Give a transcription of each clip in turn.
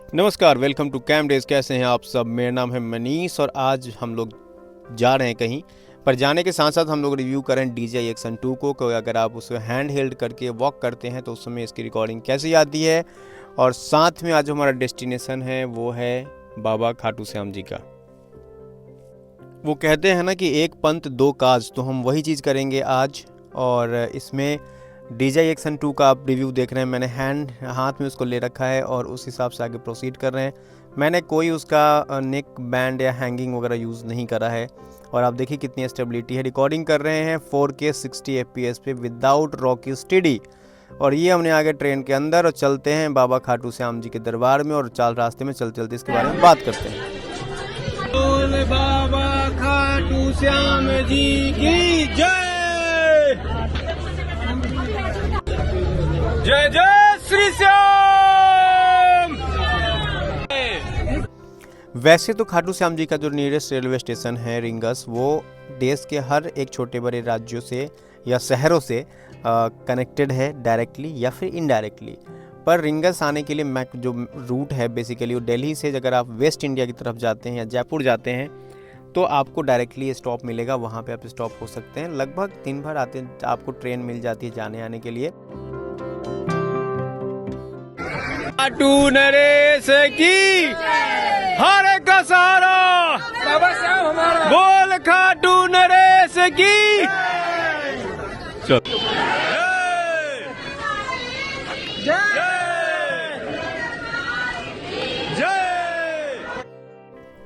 नमस्कार, welcome to cam days. कैसे हैं आप सब? मेरा नाम है मनीष और आज हम लोग जा रहे हैं कहीं पर। जाने के साथ साथ हम लोग रिव्यू करें DJI Action 2 को अगर आप उसे हैंड हेल्ड करके वॉक करते हैं तो उस समय इसकी रिकॉर्डिंग कैसी आती है। और साथ में आज हमारा डेस्टिनेशन है वो है बाबा खाटू श्याम जी का। वो कहते हैं ना कि एक पंथ दो काज, तो हम वही चीज़ करेंगे आज। और इसमें DJI Action 2 का आप रिव्यू देख रहे हैं। मैंने हाथ में उसको ले रखा है और उस हिसाब से आगे प्रोसीड कर रहे हैं। मैंने कोई उसका नेक बैंड या हैंगिंग वगैरह यूज़ नहीं करा है। और आप देखिए कितनी स्टेबिलिटी है। रिकॉर्डिंग कर रहे हैं 4K 60 FPS पे विदाउट रॉकी स्टडी। और ये हमने आगे ट्रेन के अंदर और चलते हैं बाबा खाटू श्याम जी के दरबार में। और रास्ते में चलते चलते इसके बारे में बात करते हैं। बोल बाबा खाटू श्याम जी की जय। जय जय श्री श्याम। वैसे तो खाटू श्याम जी का जो नियरेस्ट रेलवे स्टेशन है रिंगस, वो देश के हर एक छोटे बड़े राज्यों से या शहरों से कनेक्टेड है डायरेक्टली या फिर इनडायरेक्टली। पर रिंगस आने के लिए जो रूट है बेसिकली वो दिल्ली से अगर आप वेस्ट इंडिया की तरफ जाते हैं या जयपुर जाते हैं तो आपको डायरेक्टली स्टॉप मिलेगा। वहाँ पे आप स्टॉप हो सकते हैं। लगभग दिन भर आते आपको ट्रेन मिल जाती है जाने आने के लिए। खाटू नरेश की हर का सहारा बाबा श्याम हमारा। बोल खाटू नरेश की जय।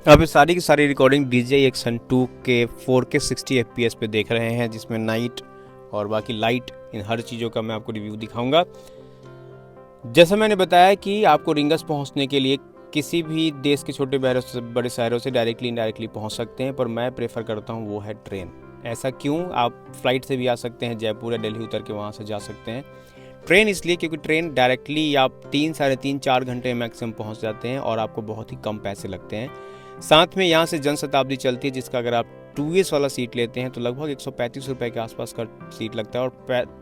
अब ये सारी की सारी रिकॉर्डिंग DJI Action 2 के 4K 60 FPS पे देख रहे हैं, जिसमें नाइट और बाकी लाइट इन हर चीज़ों का मैं आपको रिव्यू दिखाऊंगा। जैसा मैंने बताया कि आपको रिंगस पहुंचने के लिए किसी भी देश के छोटे बड़े शहरों से डायरेक्टली इनडायरेक्टली पहुंच सकते हैं, पर मैं प्रेफर करता हूं वो है ट्रेन। ऐसा क्यों? आप फ्लाइट से भी आ सकते हैं, जयपुर या दिल्ली उतर के वहां से जा सकते हैं। ट्रेन इसलिए क्योंकि ट्रेन डायरेक्टली आप 3, साढ़े 3, 4 घंटे मैक्सिमम पहुंच जाते हैं और आपको बहुत ही कम पैसे लगते हैं। साथ में यहाँ से जनशताब्दी चलती है, जिसका अगर आप 2S वाला सीट लेते हैं तो लगभग 135 रुपये के आसपास का सीट लगता है और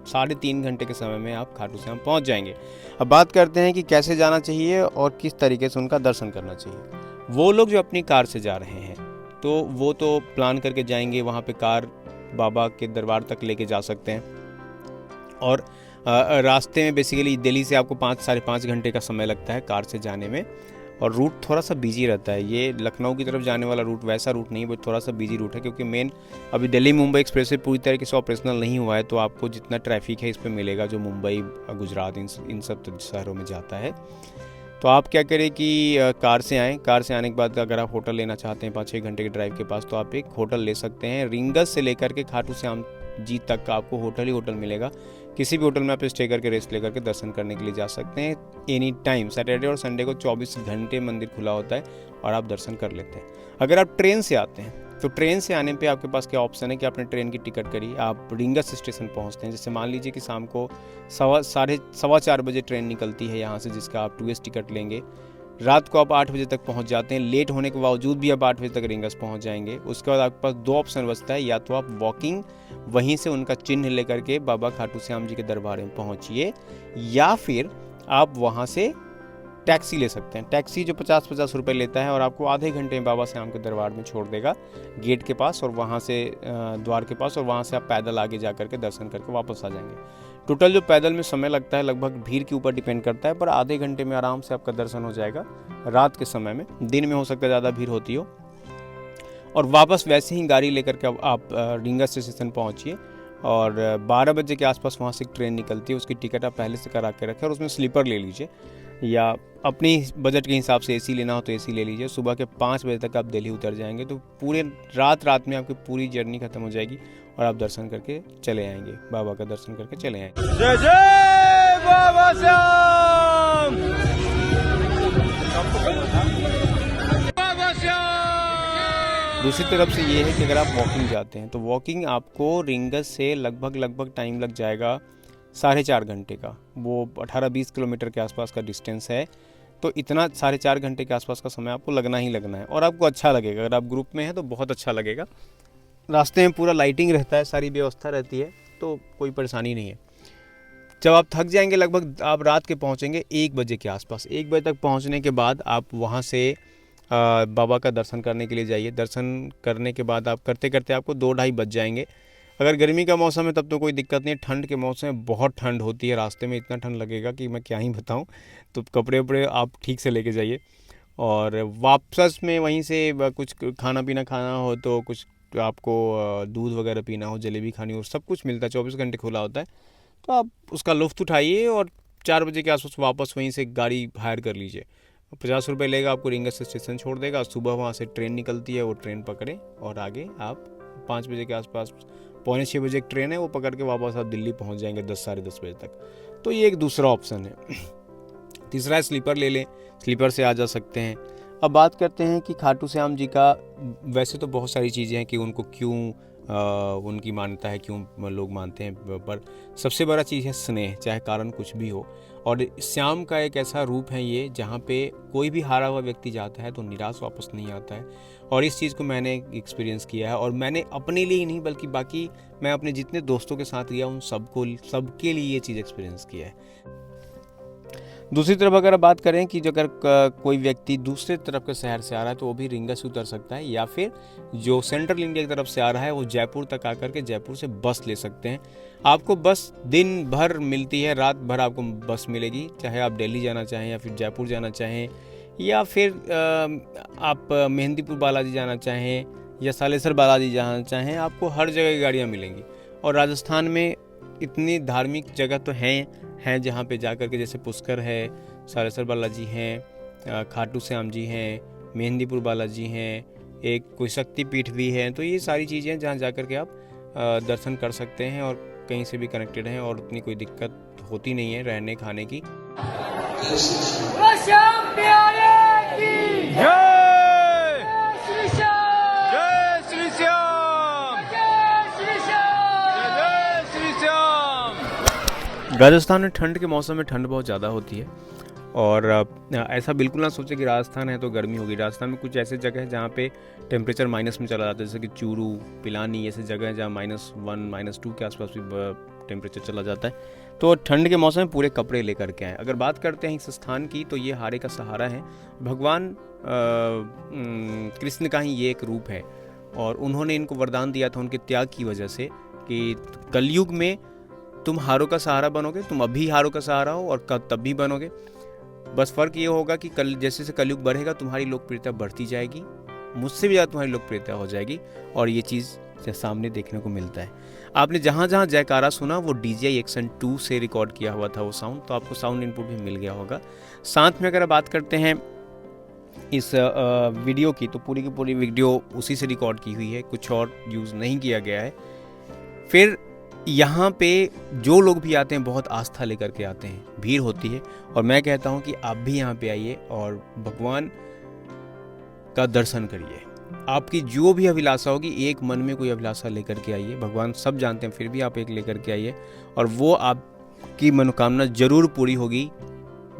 3.5 घंटे के समय में आप खाटू श्याम पहुँच जाएंगे। अब बात करते हैं कि कैसे जाना चाहिए और किस तरीके से उनका दर्शन करना चाहिए। वो लोग जो अपनी कार से जा रहे हैं तो वो तो प्लान करके जाएंगे, वहाँ पे कार बाबा के दरबार तक लेके जा सकते हैं। और रास्ते में बेसिकली दिल्ली से आपको 5, साढ़े 5 घंटे का समय लगता है कार से जाने में। और रूट थोड़ा सा बिजी रहता है। ये लखनऊ की तरफ जाने वाला रूट वैसा रूट नहीं, बट थोड़ा सा बिजी रूट है क्योंकि मेन अभी दिल्ली मुंबई एक्सप्रेसवे पूरी तरीके से ऑपरेशनल नहीं हुआ है। तो आपको जितना ट्रैफिक है इस पर मिलेगा जो मुंबई, गुजरात इन सब शहरों में जाता है। तो आप क्या करें कि कार से आएँ। कार से आने के बाद अगर आप होटल लेना चाहते हैं 5-6 घंटे के ड्राइव के पास, तो आप एक होटल ले सकते हैं। रिंगस से लेकर के खाटू श्याम जी तक का आपको होटल ही होटल मिलेगा। किसी भी होटल में आप स्टे करके रेस्ट लेकर के दर्शन करने के लिए जा सकते हैं एनी टाइम। सैटरडे और संडे को 24 घंटे मंदिर खुला होता है और आप दर्शन कर लेते हैं। अगर आप ट्रेन से आते हैं तो ट्रेन से आने पे आपके पास क्या ऑप्शन है कि आपने ट्रेन की टिकट करी, आप रिंगस स्टेशन पहुंचते हैं। जैसे मान लीजिए कि शाम को 4:15 बजे ट्रेन निकलती है यहाँ से, जिसका आप 2S टिकट लेंगे। रात को आप 8 बजे तक पहुंच जाते हैं। लेट होने के बावजूद भी आप 8 बजे तक रिंगस पहुंच जाएंगे। उसके बाद आपके पास 2 ऑप्शन बचता है, या तो आप वॉकिंग वहीं से उनका चिन्ह लेकर के बाबा खाटू श्याम जी के दरबार में पहुंचिए, या फिर आप वहां से टैक्सी ले सकते हैं। टैक्सी जो 50-50 रुपये लेता है और आपको आधे घंटे में बाबा श्याम के दरबार में छोड़ देगा गेट के पास और वहाँ से द्वार के पास, और वहाँ से आप पैदल आगे जा करके दर्शन करके वापस आ जाएंगे। टोटल जो पैदल में समय लगता है लगभग भीड़ के ऊपर डिपेंड करता है, पर आधे घंटे में आराम से आपका दर्शन हो जाएगा। रात के समय में, दिन में हो सकता है ज़्यादा भीड़ होती हो। और वापस वैसे ही गाड़ी लेकर के आप रिंगस स्टेशन पहुँचिए और 12 बजे के आसपास वहाँ से एक ट्रेन निकलती है। उसकी टिकट आप पहले से करा के रखें और उसमें स्लीपर ले लीजिए, या अपनी बजट के हिसाब से AC लेना हो तो AC ले लीजिए। सुबह के 5 बजे तक आप दिल्ली उतर जाएंगे तो पूरे रात में आपकी पूरी जर्नी खत्म हो जाएगी और आप दर्शन करके चले आएंगे, बाबा का दर्शन करके चले आएंगे। जय जय बाबा श्याम। बाबा श्याम। दूसरी तरफ से ये है कि अगर आप वॉकिंग जाते हैं तो वॉकिंग आपको रिंगस से लगभग टाइम लग जाएगा 4.5 घंटे का। वो 18-20 किलोमीटर के आसपास का डिस्टेंस है। तो इतना 4.5 घंटे के आसपास का समय आपको लगना ही लगना है और आपको अच्छा लगेगा। अगर आप ग्रुप में हैं तो बहुत अच्छा लगेगा। रास्ते में पूरा लाइटिंग रहता है, सारी व्यवस्था रहती है, तो कोई परेशानी नहीं है। जब आप थक जाएंगे, लगभग आप रात के पहुंचेंगे 1 बजे के आसपास। 1 बजे तक पहुंचने के बाद आप वहां से बाबा का दर्शन करने के लिए जाइए। दर्शन करने के बाद आप करते करते आपको 2-2:30 बज जाएंगे। अगर गर्मी का मौसम है तब तो कोई दिक्कत नहीं है। ठंड के मौसम में बहुत ठंड होती है, रास्ते में इतना ठंड लगेगा कि मैं क्या ही बताऊं। तो कपड़े वपड़े आप ठीक से लेके जाइए। और वापस में वहीं से कुछ खाना पीना खाना हो तो कुछ आपको दूध वगैरह पीना हो, जलेबी खानी हो, सब कुछ मिलता है, 24 घंटे खुला होता है। तो आप उसका लुत्फ़ उठाइए और 4 बजे के आसपास वापस वहीं से गाड़ी हायर कर लीजिए। 50 रुपये लेगा, आपको रिंगस स्टेशन छोड़ देगा। सुबह वहाँ से ट्रेन निकलती है, वो ट्रेन पकड़ें और आगे आप 5 बजे के आसपास, 5:45 बजे एक ट्रेन है, वो पकड़ के वापस आप दिल्ली पहुँच जाएंगे 10 साढ़े 10 बजे तक। तो ये एक दूसरा ऑप्शन है। तीसरा है स्लीपर ले लें, स्लीपर से आ जा सकते हैं। अब बात करते हैं कि खाटू श्याम जी का, वैसे तो बहुत सारी चीज़ें हैं कि उनको क्यों उनकी मान्यता है, क्यों लोग मानते हैं, पर सबसे बड़ा चीज़ है स्नेह, चाहे कारण कुछ भी हो। और श्याम का एक ऐसा रूप है ये जहाँ पे कोई भी हारा हुआ व्यक्ति जाता है तो निराश वापस नहीं आता है। और इस चीज़ को मैंने एक्सपीरियंस किया है, और मैंने अपने लिए ही नहीं बल्कि बाकी मैं अपने जितने दोस्तों के साथ गया उन सबके लिए ये चीज़ एक्सपीरियंस किया है। दूसरी तरफ अगर बात करें कि अगर कोई व्यक्ति दूसरे तरफ के शहर से आ रहा है तो वो भी रिंगा से उतर सकता है, या फिर जो सेंट्रल इंडिया की तरफ से आ रहा है वो जयपुर तक आकर के जयपुर से बस ले सकते हैं। आपको बस दिन भर मिलती है, रात भर आपको बस मिलेगी, चाहे आप दिल्ली जाना चाहें या फिर जयपुर जाना चाहें, या फिर आप मेहंदीपुर बालाजी जाना चाहें या सालेसर बालाजी जाना चाहें, आपको हर जगह की गाड़ियाँ मिलेंगी। और राजस्थान में इतनी धार्मिक जगह तो हैं जहाँ पे जा कर के, जैसे पुष्कर है, सालेसर बालाजी हैं, खाटू श्याम जी हैं, मेहंदीपुर बालाजी हैं, एक कोई शक्तिपीठ भी है। तो ये सारी चीज़ें जहाँ जा कर के आप दर्शन कर सकते हैं और कहीं से भी कनेक्टेड हैं और उतनी कोई दिक्कत होती नहीं है रहने खाने की। राजस्थान में ठंड के मौसम में ठंड बहुत ज़्यादा होती है, और ऐसा बिल्कुल ना सोचे कि राजस्थान है तो गर्मी होगी। राजस्थान में कुछ ऐसे जगह है जहाँ पे टेम्परेचर माइनस में चला जाता है, जैसे कि चूरू, पिलानी, ऐसे जगह है जहाँ -1 -2 के आसपास भी टेम्परेचर चला जाता है। तो ठंड के मौसम में पूरे कपड़े लेकर के आएँ। अगर बात करते हैं इस स्थान की तो ये हारे का सहारा है, भगवान कृष्ण का ही ये एक रूप है, और उन्होंने इनको वरदान दिया था उनके त्याग की वजह से कि कलयुग में तुम हारों का सहारा बनोगे। तुम अभी हारों का सहारा हो और तब भी बनोगे। बस फ़र्क ये होगा कि जैसे जैसे कलयुग बढ़ेगा तुम्हारी लोकप्रियता बढ़ती जाएगी, मुझसे भी ज़्यादा तुम्हारी लोकप्रियता हो जाएगी, और ये चीज़ सामने देखने को मिलता है। आपने जहाँ जहाँ जयकारा सुना वो DJI Action 2 से रिकॉर्ड किया हुआ था वो साउंड, तो आपको साउंड इनपुट भी मिल गया होगा। साथ में अगर बात करते हैं इस वीडियो की, तो पूरी की पूरी वीडियो उसी से रिकॉर्ड की हुई है, कुछ और यूज़ नहीं किया गया है। फिर यहाँ पे जो लोग भी आते हैं बहुत आस्था लेकर के आते हैं, भीड़ होती है, और मैं कहता हूँ कि आप भी यहाँ पे आइए और भगवान का दर्शन करिए। आपकी जो भी अभिलाषा होगी, एक मन में कोई अभिलाषा लेकर के आइए, भगवान सब जानते हैं, फिर भी आप एक लेकर के आइए और वो आपकी मनोकामना ज़रूर पूरी होगी,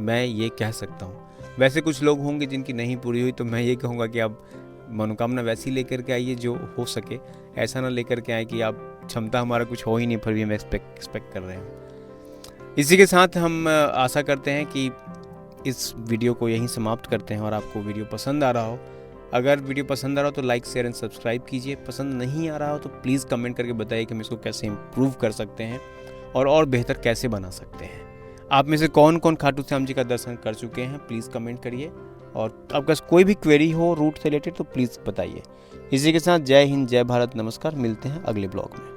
मैं ये कह सकता हूँ। वैसे कुछ लोग होंगे जिनकी नहीं पूरी हुई, तो मैं ये कहूँगा कि आप मनोकामना वैसी लेकर के आइए जो हो सके, ऐसा ना लेकर के आए कि आप क्षमता हमारा कुछ हो ही नहीं फिर भी हम एक्सपेक्ट कर रहे हैं। इसी के साथ हम आशा करते हैं कि इस वीडियो को यहीं समाप्त करते हैं और आपको वीडियो पसंद आ रहा हो। अगर वीडियो पसंद आ रहा हो तो लाइक, शेयर एंड सब्सक्राइब कीजिए। पसंद नहीं आ रहा हो तो प्लीज़ कमेंट करके बताइए कि हम इसको कैसे इम्प्रूव कर सकते हैं और बेहतर कैसे बना सकते हैं। आप में से कौन कौन खाटू श्याम जी का दर्शन कर चुके हैं, प्लीज़ कमेंट करिए, और आपका कोई भी क्वेरी हो रूट से रिलेटेड तो प्लीज़ बताइए। इसी के साथ जय हिंद, जय भारत, नमस्कार। मिलते हैं अगले ब्लॉग में।